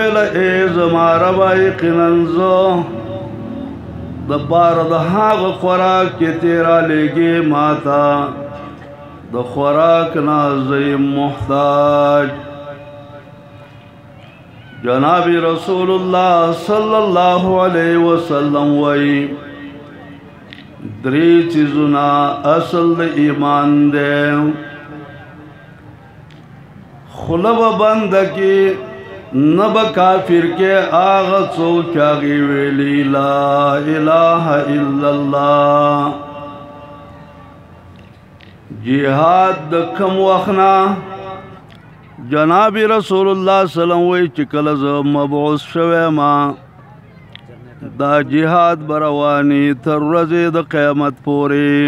اے زما ربا یقیناً زه د پاره د هغه خوراک چې تیرا لېږې ماته د خوراک نه زه محتاج. جناب رسول الله صلی الله علیه وسلم وی درې چیزونه اصل د ایمان دی. خوله به بنده کې نب کافر کے آغا څوک چاگی ویلی لا الہ الا اللہ. جہاد دکم وخنا جناب رسول اللہ صلی اللہ علیہ وسلم وی چکل ز مبعوث شوے ما دا جہاد بروانی تر ورځې د قیامت پوری.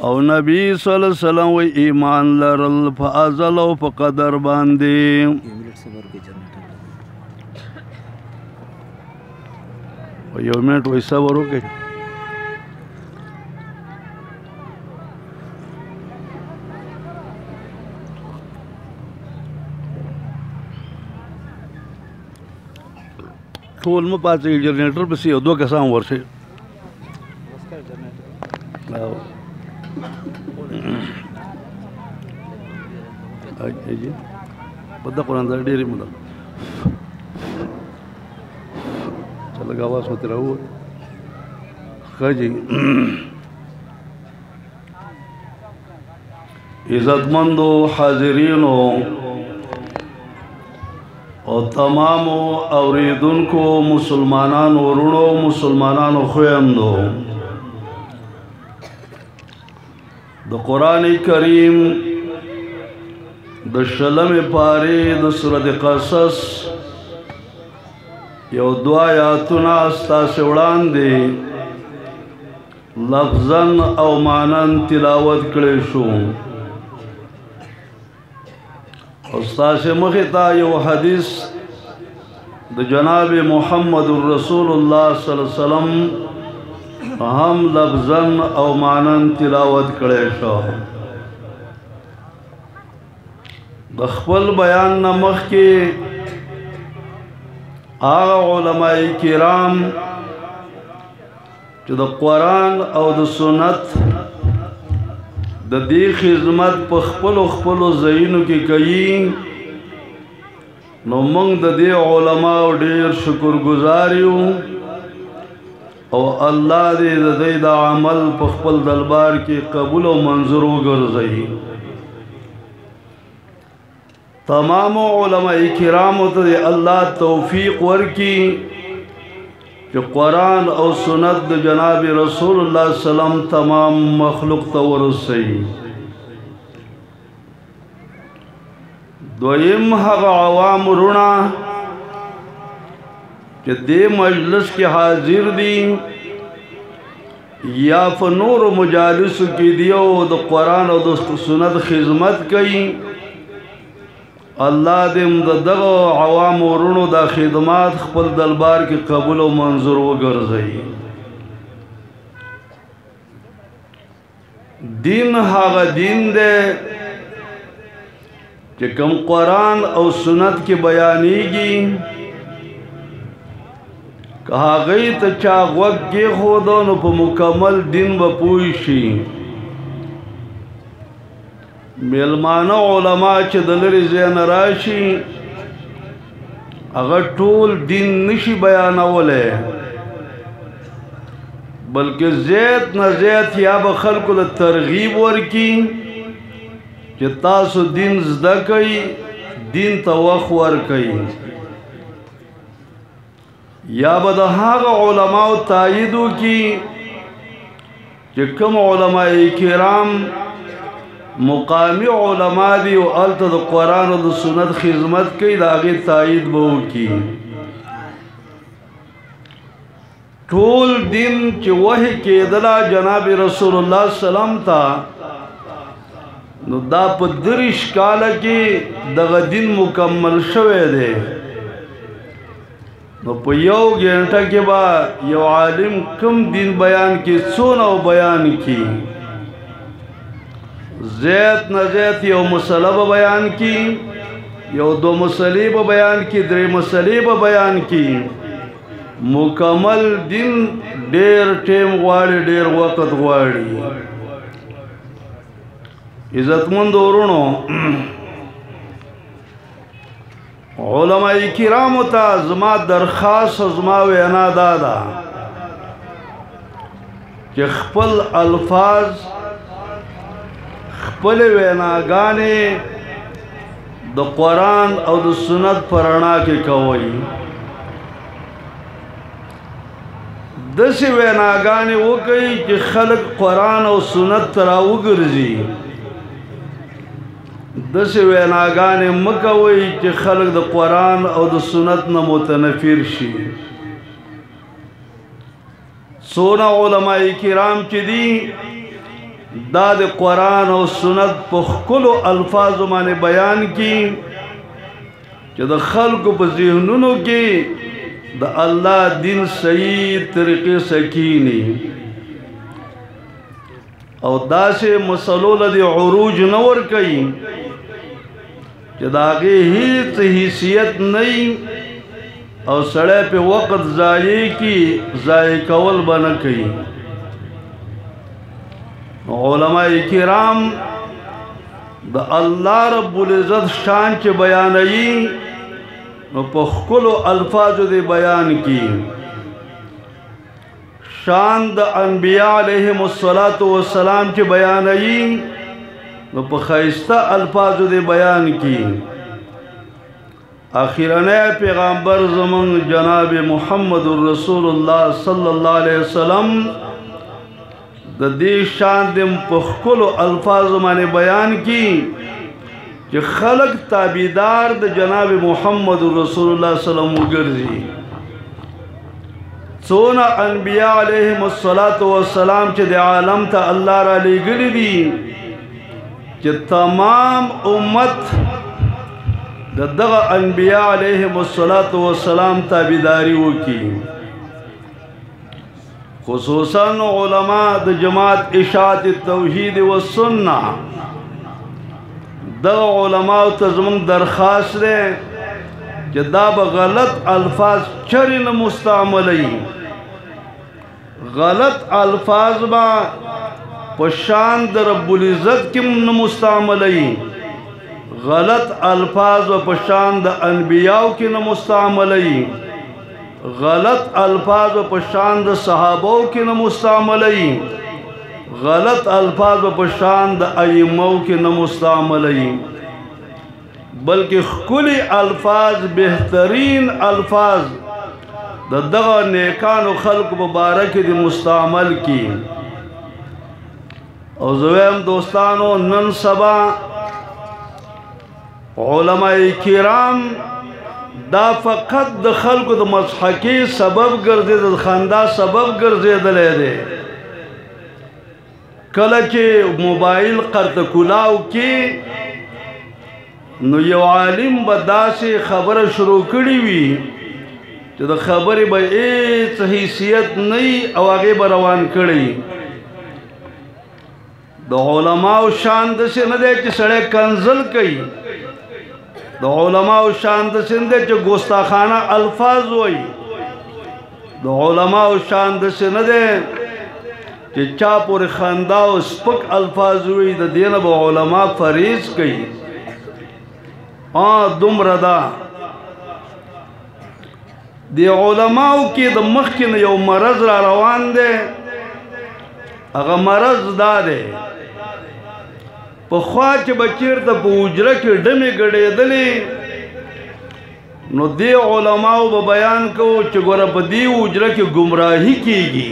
او نبی صلی اللہ علیہ وسلم وی ایمان لرل پا ازل و پا قدر باندی. یو منٹ وی صبر ہو گئی. ټول مو پاتې جنریټر پسې یو دوه کسان ورشي. بدہ قرآن دار ڈیری مدہ چل لگا آواز ہوتے رہو. خجی عزت مندو حاضرینو اور تمام اوریدن کو مسلمانان ورونو مسلمانان خویندو د قرآن کریم د شلم پاری د سورۃ قصص یو دو آیاتنا استاسې وړاندې لفظاً او معناً تلاوت کړی شو. استاسې مخې ته یو حدیث د جناب محمد رسول الله صلی الله علیه وسلم هم لفظاً او معناً تلاوت کړی شو. د خپل بیان نه مخکې هغه علماء کرام چې د قرآن او د سنت د دې خدمت په خپلو ځایونو کې کوي، نو موږ د دې علماو ډېر شکرګزار یو او الله دې د دوی د عمل په خپل دربار کې قبول او منظور وګرځوي. تمام علماء کرامو ته الله توفیق ورکی کہ قرآن او سنت د جناب رسول اللہ صلی اللہ علیہ وسلم تمام مخلوق ته ورسوي. دویم هغه عوام رونه چې دې مجلس کې حاضر دي یا په نورو مجالسو کې دي او د قرآن او د سنت خدمت کوي، اللہ دیم د دغه عوام ورونو دا خدمات خپل دربار کې قبول او منظور وګرځي. دین هغه دین دی چې کوم قرآن او سنت کې بیانېږي، که هغې ته چا غوږ کېښودو نو په مکمل دین به پوه شي. میلمانه علماء چې د لرې ځای نه راشي هغه ټول دین نشي بیانولی، بلکې زیات نه زیات یا به خلکو له ترغیب ورکي چې تاسو دین زده کوئ، دین ته وخت ورکوئ، یا به د هغه علماو تایید وکړي چې کوم علماء کرام مقامی علماء دی او الته د قرآن او د سنت خدمت کوي، د هغې تایید به وکړي. ټول دین چې وحی کېدله جناب رسول الله صلی الله علیه وسلم ته، نو دا په 30 کاله کې دغه دین مکمل شوی دی. نو په یو ګنټه کې به یو عالم کم دین بیان کې څونه بیان کی، زیت نہ زیت یو مسئلہ بیان کی، یو دو مسئلے با بیان کی درې مسئلے با بیان کی مکمل دن ډیر ټیم غواړي ډیر وخت غواړي عزتمند ورونو علماء کرامو ته زما درخواست زما وینا دا ده چې خپل الفاظ خپل ویناګانې د قرآن او د سنت پر رڼا کې کوئ داسې ویناګانې وکئ چې خلک قرآن او سنت ته راوګرځي داسې ویناګانې مه کوئ چې خلک د قرآن او د سنت نه متنفر شي څونه علماء کرام چې دي دا د قرآن او سنت په ښکلو الفاظو باندې بیان کی چې د خلکو په ذهنونو کې د الله دین صحیح طریقې سکینی او داسې مسلو له د عروج نه ورکوي چې د هغې هیڅ حیثیت نه او سړی په وخت ضایع کی ضایع کول به نه کوي علماء کرام د الله رب العزت شان چې بیانوي نو په ښکلو الفاظو دی بیان کی شان د انبیاء علیهم السلام چې بیانوي نو په ښایسته الفاظو دی بیان کی آخرنی پیغمبر زمون جناب محمد رسول الله صلی الله علیه وسلم د دې شان د په ښکلو الفاظو باندې بیان کی چې خلق تابعدار د جناب محمد رسول الله صلی الله علیه وسلم وګرځي څونه انبیاء علیهم السلام چې د عالم ته الله را لېږلي دي چې تمام امت دغه انبیاء علیهم السلام تابعداري وکړي خصوصاً علماء د جماعت اشاعت التوحید والسنہ دغه علماء ته زموږ درخواست دی چې دا به غلط الفاظ چرې نه مستعملوي غلط الفاظ به په شان د رب العزت کې نه مستعملوي غلط الفاظ به په شان د انبیاءو کې نه مستعملوي غلط الفاظ په شان د صحابو کې نه مستعملوي غلط الفاظ په شان د ائمو کې نه مستعملوي بلکې ښکلي الفاظ بهترین الفاظ د دغه نیکانو خلق مبارک دي مستعمل کی او زویم دوستانو نن سبا علماء کرام دا فقط د خلکو د مضحکې سبب ګرځي د خندا سبب ګرځېدلی دی کله چې موبایل قرته کلاو کې نو یو عالم به داسې خبره شروع کړې وي چې د خبرې به هېڅ حیثیت نه وي او هغې به روان کړی د علماو شان داسې نه دی چې سړی کنزل کوي د علماء شان داسې نه دی چې ګستاخانه الفاظ وایي د علماء شان داسې نه دی چې چا پورې خندا او سپک الفاظ وایي د دې نه به علما فریض کوي دومره ده د علماو کې د مخکې نه یو مرض را روان دی هغه مرض دا دی پخوا چې به چېرته په حجره کې ډمې ګډېدلې نو دې علماو به بیان کوو چې ګوره په دې حجره کې ګمراهي کېږي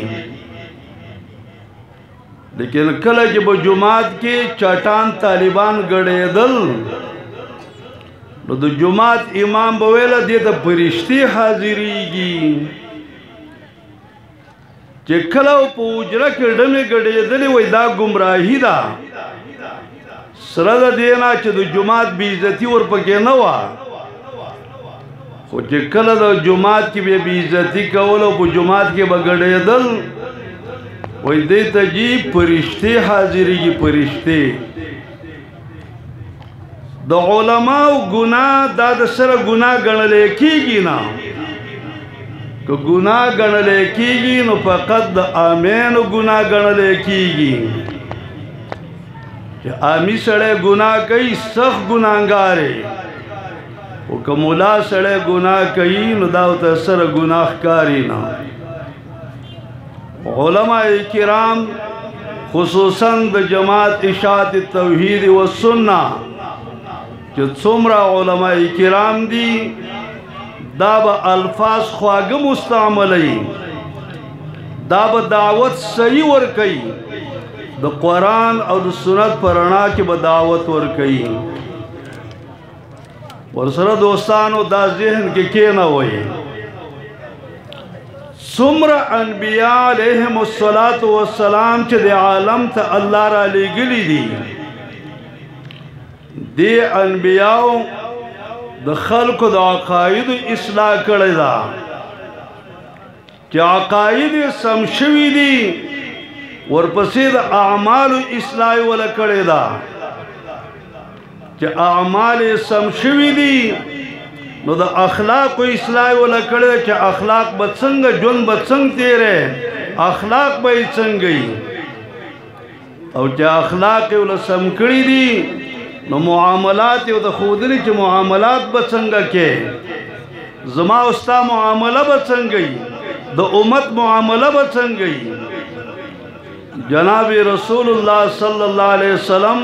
لیکن کله چې په جماعت کې چټان طالبان ګډېدل نو د جماعت امام به ویله دې ته فرشتې حاضرېږي چې کله په حجره کې ډمې ګډېدلې وایي دا ګمراهي ده سره د دې نه چې د جماعت بې عزتي ورپکې نه وه خو چې کله د جماعت کې به بې عزتي کول او په جماعت کې به ګډېدل وایي دې ته جي فرشتې حاضرېږي فرشتې د علماو گناه دا د سره گناه گنلے کیگی نا که گناه گنلے کیگی نو فقط د آمینو گناه گنلے کیگی کہ آمی سڑے گناہ کئی سخت گناہگارے او که مولا سڑے گناہ کئی نو داو تا سر گناہ کاری نا علماء کرام خصوصاً د جماعت اشاعت توحید و سنہ کہ څومره علماء کرام دی دا با الفاظ خواگه مستعملی دا با دعوت صحیح ورکی دا قرآن او دا سنت پرانا کی با دعوت ورکی ورسر دوستانو دا ذہن کے کینا ہوئی څومره انبیاء علیہم السلام چه دے عالم تا اللہ را لے گلی دی دی انبیاء د خلق د عقاید اصلاح کړی دا چې عقاید سم شوي دي ورپسې د اعمال اصلاح ولا کړی دا چې اعمال سم شوي دي نو د اخلاق اصلاح ولا کړی چې اخلاق به څنګه ژوند به څنګه تیرې اخلاق به څنګه او چې اخلاق ولا سم کړی دي نو معاملات یو د خودلی چې معاملات به څنګه کې زما استا معامله به څنګه د امت معامله به څنګه جناب رسول الله صلی الله علیه وسلم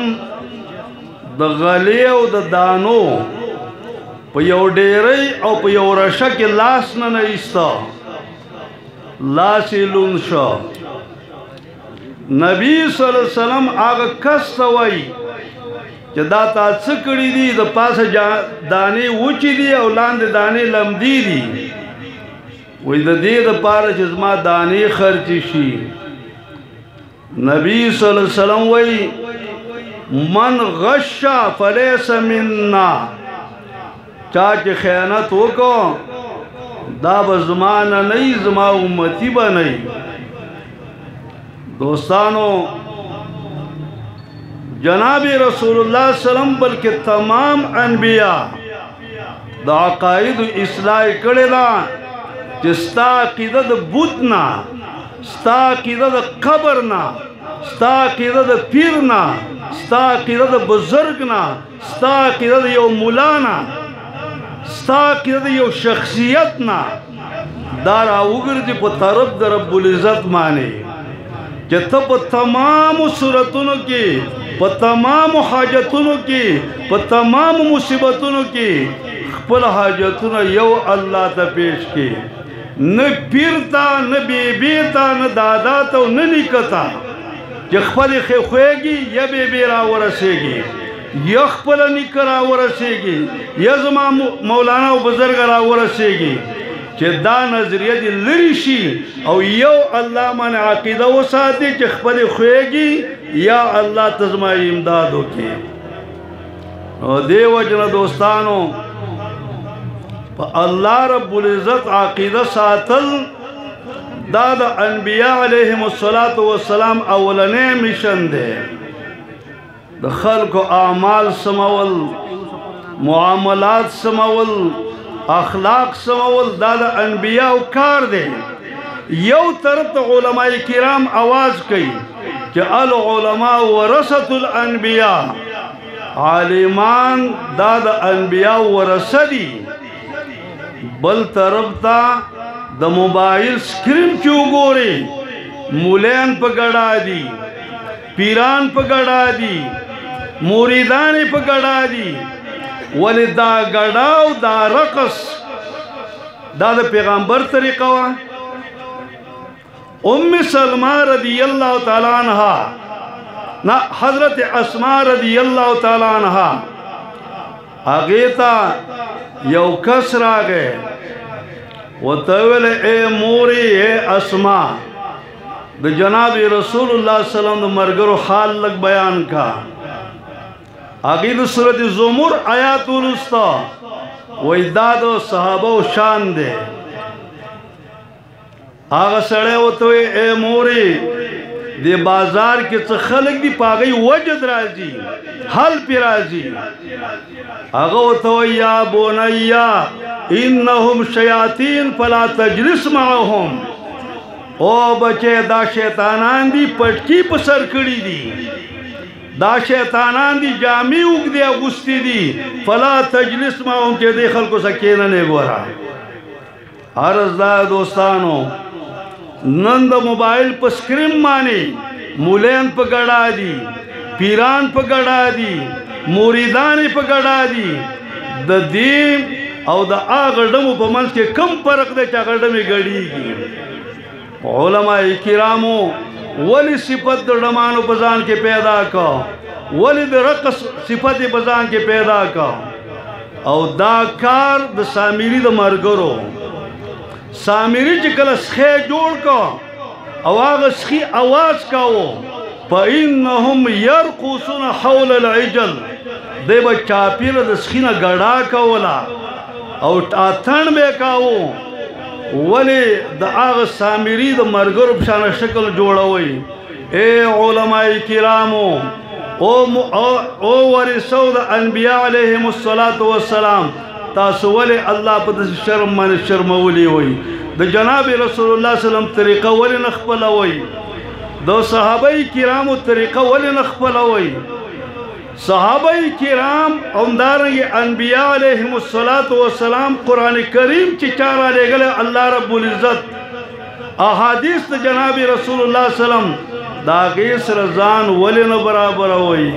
د غلی او د دانو په یو ډیری او په یو رشه کې لاس نه ایستا لاس یې لون شو نبی صلی الله علیه وسلم هغه کس ته وایي چې دا تا څه کړي دي د پاسه دانې وچې دي او لاندې دانې لمدي دي وایي د دې دپاره چې زما دانې خرچې شي نبی صلی الله علیه وسلم وایي من غش فلیس منا چا چې خیانت وکړو دا به زما نه نه زما امتی به نه دوستانو جناب رسول اللہ صلی اللہ علیہ وسلم بلکہ تمام انبیاء دا عقائد اصلاح کردہ کہ ستا عقیدہ دا بوتنا ستا عقیدہ دا قبرنا ستا عقیدہ دا پیرنا ستا عقیدہ دا بزرگنا ستا عقیدہ دا یو مولانا ستا عقیدہ دا یو شخصیتنا دارا اگر دی پا طرف دا رب العزت مانے کہ تا پا تمام صورتونوں کی پا تمام حاجتونو کی پا تمام مصیبتونو کی خپل حاجتونو یو اللہ تا پیش کی نہ پیرتا نہ بی بیتا نہ داداتا نہ نکتا کہ خپل خویگی یا بی بی را ورسے گی یا خپل نک را ورسے گی یا زمان مولانا و بزرگ را ورسے گی کہ دا نظریہ دی لری شی او یو اللہ من عقیدہ و ساتی کہ خپل خویگی یا اللہ تزمائی امدادو کی دے وجنہ دوستانو اللہ رب العزت عقیدہ ساتل داد انبیاء علیہم السلام اولنے مشن دے دا خلق و اعمال سمول معاملات سمول اخلاق سمول داد انبیاء کار دے یو طرف تا علماء کرام آواز کئی کہ العلماء ورثۃ الانبیاء عالمان داد انبیاء ورثدی بل طرف تا دا موبائل سکرین کیوں گورے مولین پا گڑا دی پیران پا گڑا دی موریدان پا گڑا دی ولی دا گڑاو دا رقص دا پیغمبر طریقہ وا ام سلمہ رضی اللہ تعالیٰ عنہ نا حضرت اسماء رضی اللہ تعالیٰ عنہ آگیتا یو کس را گئے وطول اے موری اے اسماء دا جناب رسول اللہ صلی اللہ علیہ وسلم دا مرگر و حال لگ بیان کا آگید سورت زمر آیات الاسطا ویداد و صحابہ و شان دے آگا سڑے ہوتوئے اے موری دے بازار کے څه خلق دی پاگئی وجد رازی حل پی رازی اغوتو یا بونیا انہم شیاطین فلا تجلس معهم او بچے دا شیطانان دی پٹکی پسر کڑی دی دا شیطانان دی جامی اگ دی اگستی دی فلا تجلس معهم چے دے خلقو سکیننے گورا عرض دا دوستانو نند موبائل پا سکریم مانی مولین پا گڑا دی پیران پا گڑا دی موریدانی پا گڑا دی دا دیم او دا آغردمو پا منس کے کم پرق دے چا غردمی گڑی گی علماء کرامو ولی صفت دا ڈمانو پزان کے پیدا کا ولی دا رقص صفت پزان کے پیدا کا او دا کار دا سامری دا مرگرو سامری چکل سخی جوڑ کا او آغا سخی آواز کاؤ فَإِنَّهُمْ يَرْقُصُونَ حَوْلَ الْعِجَلِ دے با چاپیر دا سخینا گڑا کاؤلا او آتھن بے کاؤ ولی دا آغا سامری دا مرگر بشان شکل جوڑا ہوئی اے علماء کرامو او ورثو دا انبیاء علیہم السلام تاسو ولی اللہ پا دس شرم من شرمولی ہوئی دا جناب رسول اللہ صلی اللہ علیہ وسلم طریقہ ولی نخپلا ہوئی دا صحابہ کرام طریقہ ولی نخپلا ہوئی صحابہ کرام امدارنگی انبیاء علیہم السلام قرآن کریم چی چارا لے گلے اللہ رب العزت احادیث دا جناب رسول اللہ صلی اللہ علیہ وسلم دا غیس رضان ولی نبرابر ہوئی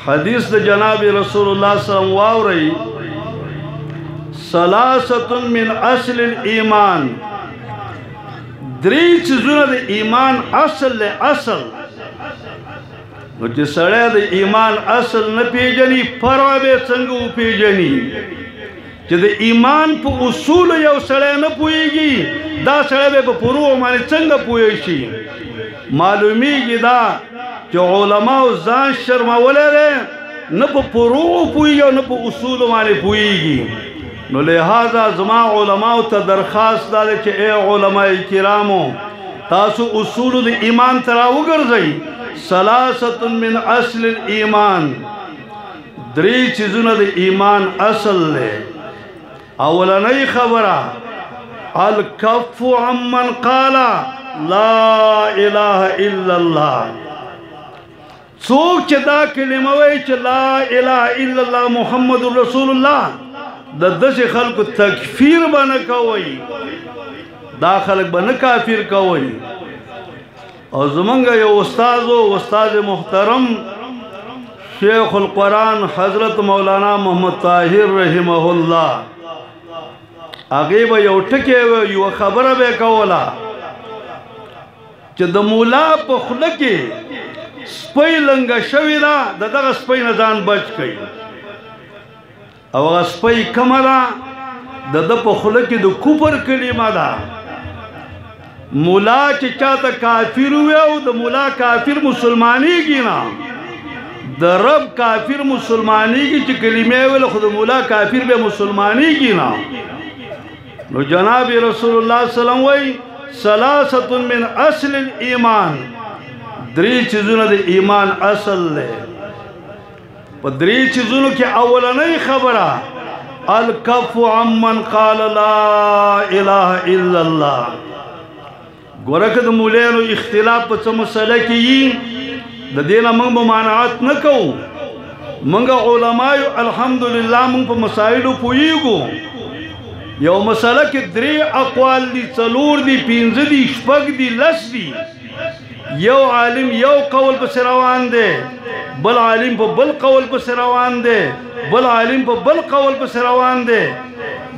حدیث دا جناب رسول اللہ صلی اللہ علیہ وسلم واو رہی ثلاثت من اصل الایمان دری چیزوں دا ایمان اصل لے اصل چی سڑے دا ایمان اصل نہ پیجنی فرع بے سنگو پیجنی چی دا ایمان پا اصول یو سڑے نہ پوئی گی دا سڑے بے پا پروع مانی چنگا پوئیشی معلومی گی دا چی علماء زان شرمولے رے نہ پا پروع پوئی گی نہ پا اصول مانی پوئی گی نو لہذا زما علماء تا درخواست دالے چی اے علماء کرامو تاسو اصول دا ایمان تراو گرزئی ثلاثت من اصل الایمان دری چیزوں دا ایمان اصل لے اولا نئی خبرہ الکف عمن قالا لا الہ الا اللہ سوک چی دا کلموئی چی لا الہ الا اللہ محمد رسول اللہ دا دس خلق تکفیر بنکوئی دا خلق بنکافیر کوئی اور زمانگا یہ استاذ محترم شیخ القرآن حضرت مولانا محمد طاہر رحمہ اللہ آگے یو ٹکے یو خبر بے کولا چہ دا مولا پا خلقی سپی لنگا شوی دا دا سپی نزان بچ کئی او اگا سپی کم دا دا پا خلقی دا کپر کلمہ دا مولا چی چاہتا کافر ہوئے ہو دا مولا کافر مسلمانی کی نا دا رب کافر مسلمانی کی چی کلمے ہوئے خود مولا کافر بے مسلمانی کی نا نو جناب رسول اللہ صلی اللہ علیہ وسلم وی ثلاثت من اصل الایمان دری چیزوں دا ایمان اصل لے پا دری چیزوں کی اولا نئی خبرہ الکف عمن قال لا الہ الا اللہ گورک دا مولینو اختلاف پا چا مسئلہ کی دا دینا منگ بمانعات نکو منگا علماء الحمدللہ منگ پا مسائلو پوئیگو یو مسئلہ کی دری اقوال دی چلور دی پینز دی شپگ دی لس دی یو عالم یو قول پا سروان دے بل عالم پا بل قول پا سروان دے بل عالم پا بل قول پا سروان دے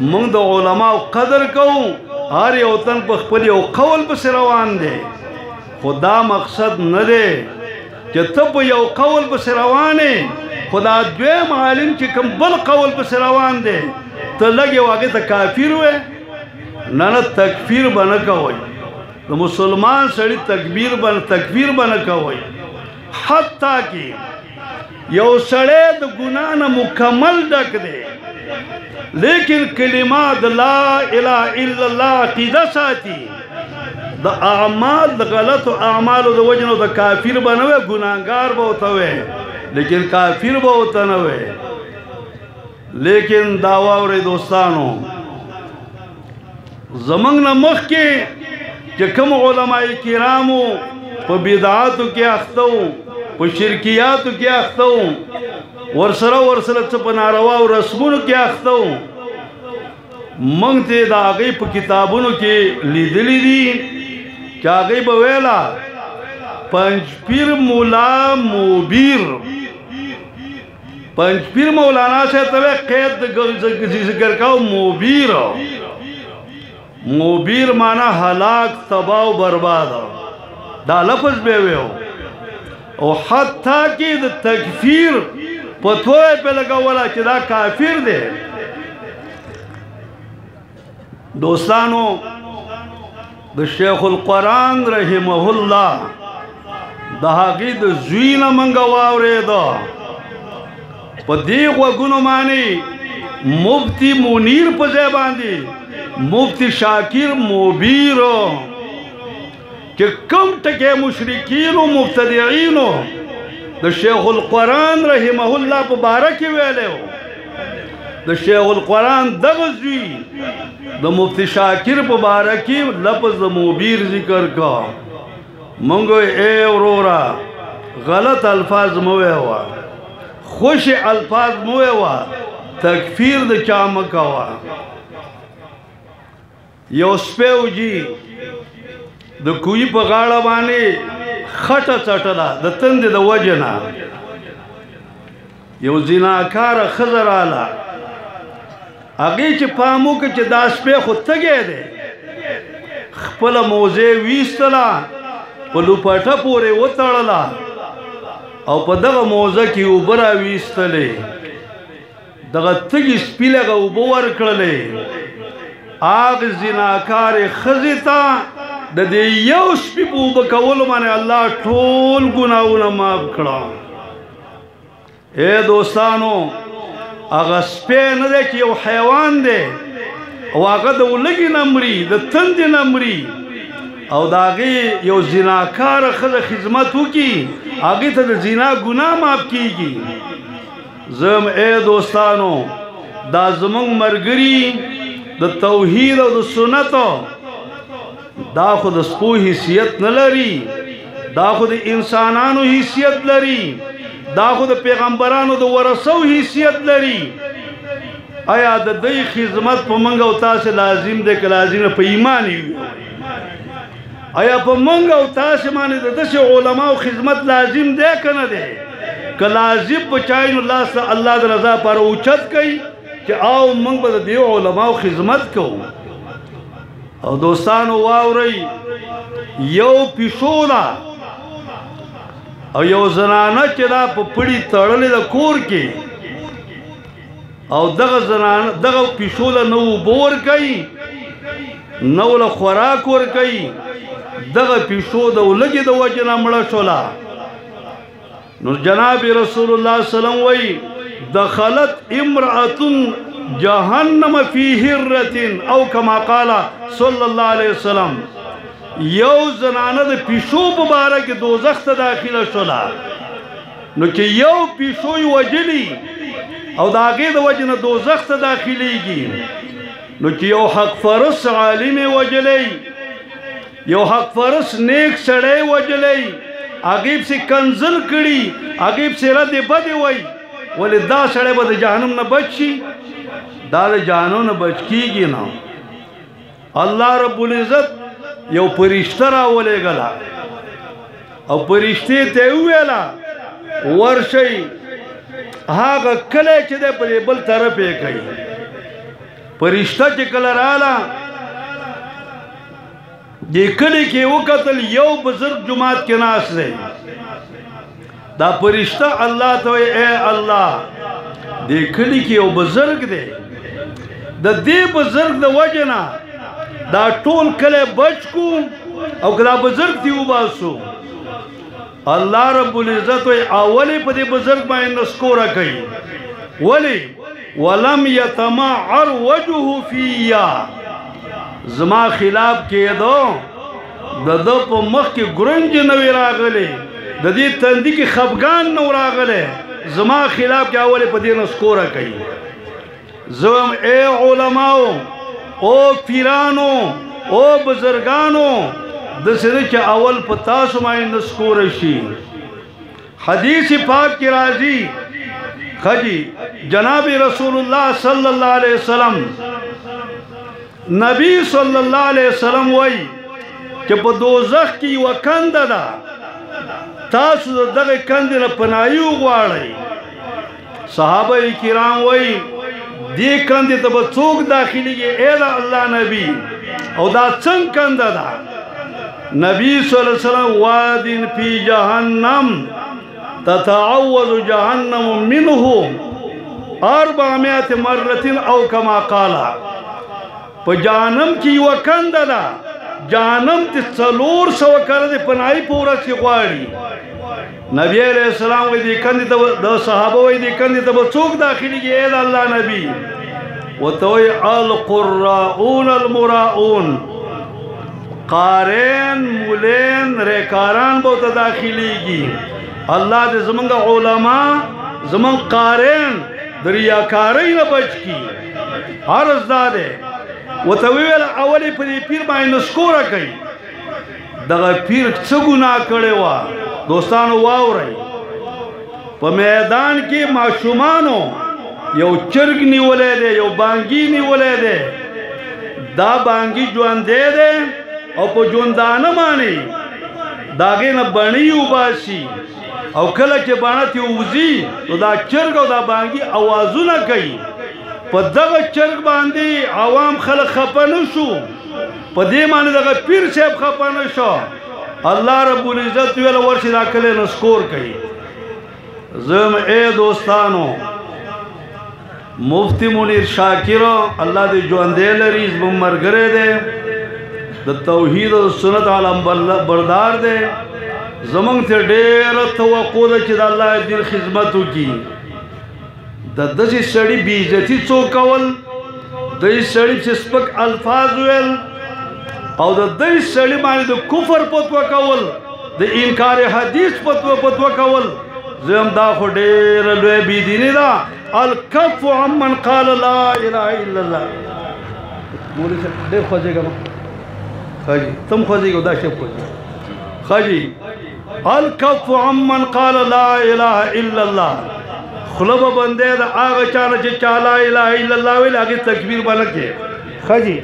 منگ دا علماء قدر کوں ہر یو تن پا خپل یو قول پا سروان دے خدا مقصد ندے کہ تب یو قول پا سروانے خدا دویم عالم چی کم بل قول پا سروان دے تو لگے واقع تا کافر ہوئے نانا تکفیر بنکا ہوئی تو مسلمان سڑی تکفیر بنکا ہوئی حتیٰ کی یو سڑے دا گناہ مکمل ڈک دے لیکن کلمات لا الہ الا اللہ عقیدہ ساتھی د اعمال د غلط اعمالو د وجنو د کافر بنوي ګناهګار به وتوي لیکن کافر به وته نه وي لیکن دا واوري دوستانو زمنګ نه مخ کې چې کوم علماء کرامو په بدعاتو کې اخته وو په شرکیاتو کې اخته وو ورسره څه په ناروا او رسمونو کې اخته وو مونږ ته د هغې په کتابونو کې لیدلی دي چې هغې به ویله پنجپیر مولا موبیر پنجپیر مولانا صاحب ته قید ذکر کاو موبیر مانا ہلاک تباہ و برباد دا لفظ بے ویو او حتی کی دا تکفیر پتوئے پہ لگا والا چی دا کافر دے دوستانو دا شیخ القرآن رحمہ اللہ دا حقی دا زوین منگا واورے دا پا دیغ و گنو مانی مفتی منیر پا زیبان دی مفتی شاکر موبیرو کہ کم ٹکے مشرکینو مفتدعینو دا شیخ القرآن رحمہ اللہ پا بارکی ویلے ہو دا شیخ القرآن دغزوی دا مفتی شاکر پا بارکی لپس دا موبیر ذکر کا منگو اے اورورا غلط الفاظ موے ہوا خوش الفاظ موے ہوا تکفیر دا چامکا ہوا یو سپیو جی د کوی په غاړه باندې خټه څټله د تندې د وجه نه یو زناکاره ښځه راله هغې چې پام وکړه چې دا سپی خو تږی دی خپله موزې ویستله په لوپټه پورې وتړله او په دغه موزه کې اوبه راویستلې دغه تږي سپي لغه اوبه ورکړلې آغ زناکار خزیتا دا دی یو سپی پو بکولو مانے اللہ ٹھول گناہونا ماب کھڑا اے دوستانو آغا سپی ندے کہ یو حیوان دے او آغا دا لگی نمری دا تند نمری او دا آغی یو زناکار خدمتو کی آغی تا دا زنا گناہ ماب کی گی زم اے دوستانو دا زمان مرگری دا توحید او دا سنتو دا خود سپو حیثیت نلری دا خود انسانانو حیثیت لری دا خود پیغمبرانو دا ورسو حیثیت لری آیا دا دی خدمت پا منگا و تاس لازم دے کہ لازم پا ایمانی ہوئی آیا پا منگا و تاس مانی دا دس علماء و خدمت لازم دے کنا دے کہ لازم بچائن اللہ دا رضا پر اوچت کئی کہ آو منگ با دا دیو علماء و خدمت کو او دوستانو واوری یو پیشو دا او یو زنانه چی دا پا پڑی تڑلی دا کور کی او دغه پیشو دا نو بور کئی نو لخوراک ور کئی دغه پیشو دا لگی دا وجنا مڑا شولا نو جناب رسول اللہ صلی اللہ علیہ وسلم وی دخلت امرأتن جہنم فی حرتن او کما قالا صلی اللہ علیہ وسلم یو زنانه دا پیشو ببارا که دوزخ تا داخل شلا نو که یو پیشوی وجلی او دا آگه دا وجن دوزخ تا داخلی گی نو که یو حق فرس عالم وجلی یو حق فرس نیک سڑے وجلی آگیب سے کنزل کری آگیب سے رد بد وی ولی دا سڑے با دا جہنم نا بچی دا جہنم نا بچ کی گی نا اللہ رب العزت یو پرشتہ راولے گلا او پرشتے تیویلا ورشی آگا کلے چی دے پر بل طرفے کئی پرشتہ چی کلر آلا یہ کلی کے وقتل یو بزرگ جماعت کے ناس دے دا پرشتہ اللہ تو اے اللہ دے کلی کے یو بزرگ دے دا دے بزرگ دا وجنا دا ټول کلے بچ کو او کدا بزرگ تیو باسو اللہ رب العزت وی اولی پا دے بزرگ بائی نسکورا کئی ولی ولم یتمعر وجہو فیا زما خلاف کے دو د ده په مخ کې ګرنج نه وي راغلی، د دې تندي کې خفګان نه و راغلی، زما خلاف کې اول په دې نسکوره کوي. زه وایم ای علماو، او پیرانو، او بزرګانو، داسې نه چې اول په تاسو باندې نسکوره شي. حدیث پاک کی راضی خجی جناب رسول اللہ صلی اللہ علیہ وسلم نبی صلی اللہ علیہ وسلم وی کہ پا دوزخ کی و کند دا تاسو دغه کند نه پنایو غواړی. صحابہ کرام وی دی کند ته به څوک داخلیږي اے دا الله نبی او دا څنګه کند دا؟ نبی صلی اللہ علیہ وسلم وادن فی جہنم تتعوذ جہنم منه 400 مرتين او کما قالا. پا جہنم کی وکند دا جہنم تی 400 کرد پنائی پورا سی غواری. نبی علیہ السلام وی دی کندی دا صحابہ وی دی کندی تا بچوک داخلی کی اید اللہ نبی و توی القراؤون المراؤون قارین مولین ریکاران بوتا داخلی کی. اللہ دے زمانگا علماء زمان قارین دریاکاری نبچ کی عرض دادے و تویل اولی پدی پیر بائی نسکورا کئی دغا پیر چه گناہ کرے وا دوستانو واو رئی پا میدان کی معشومانو یو چرگ نیولے دے یو بانگی نیولے دے دا بانگی جوان دے دے او پا جوندانا مانی داگے نا بنیو باسی او کله چې باندې اوزی نو دا چرګ او دا بانگی اوازونه کوي. په دغه چرګ باندې عوام خلک خفه نه شو، په دې باندې دغه پیر صاحب خفه نه شو. الله رب العزت ویل ورشي دا کله نسکور کوي. زم اے دوستانو مفتی منیرشاکرصاحب الله دې ژوندی لري، زموږ ملګری دی، د توحید او سنت عالم بردار دی. زمان تے دیر توقع دا چی دا اللہ دین خدمتو کی دا دسی سڑی بیزتی چوکول دسی سڑی چی سپک الفاظ ویل او دا دسی سڑی مانی دا کفر پتوہ کول دا انکار حدیث پتوہ کول. زم دا خو دیر لوے بیدینی دا الکف عمن قال لا الہ الا اللہ. مولی سے دیر خوزے گا خاجی تم خوزے گا دا شب خوزے خاجی الکف عمن قال لا الہ الا اللہ. خلب بندے دا آغا چانا چا لا الہ الا اللہ ویل آگے تکبیر بلکے. خجی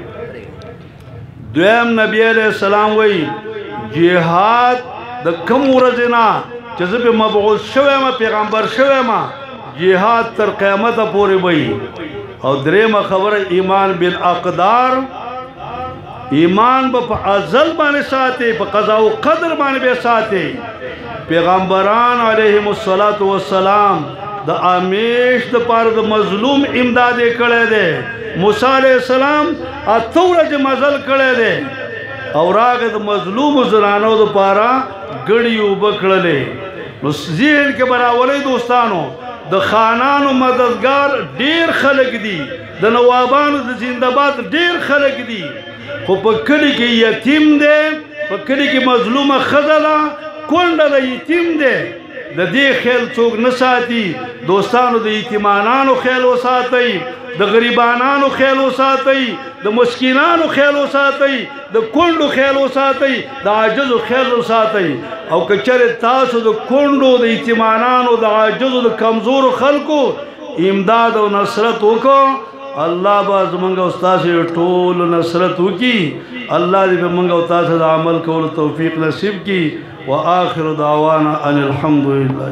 دویم نبی علیہ السلام وی جہاد دا کم ورزنا چیزا پہ مبعوث شوے ما پیغمبر شوے ما جہاد تر قیامت پوری بئی. او دریم خبر ایمان بالاقدار، ایمان با ازل بانے ساتے پا قضاء و قدر بانے بے ساتے. پیغمبران علیہم السلام دا آمیش دا پار دا مظلوم امدادے کڑے دے. موسیٰ علیہ السلام اتورج مزل کڑے دے اور آگے دا مظلوم زنانو دا پارا گڑیو بکڑلے. ذہن کے براولے دوستانو دا خانانو مددگار دیر خلق دی، دا نوابانو دا زندباد دیر خلق دی، خو پا کلی کی یتیم دے، پا کلی کی مظلوم خزلا کونڈا دا یتیم دے. دا دی خیل چوک نساتی. دوستانو دا یتیمانانو خیل و ساتی، دا غریبانانو خیل و ساتی، دا مسکینانو خیل و ساتی، دا کونڈو خیل و ساتی، دا عاجزو خیل و ساتی. او کچر تاسو دا کونڈو دا یتیمانانو دا عاجزو دا کمزور خلقو امداد و نصرت وکو، اللہ باز منگا استاذ ٹول نصرت کی. اللہ دی منگا استاذ عمل کو توفیق نصیب کی. وآخر دعوانا ان الحمدللہ.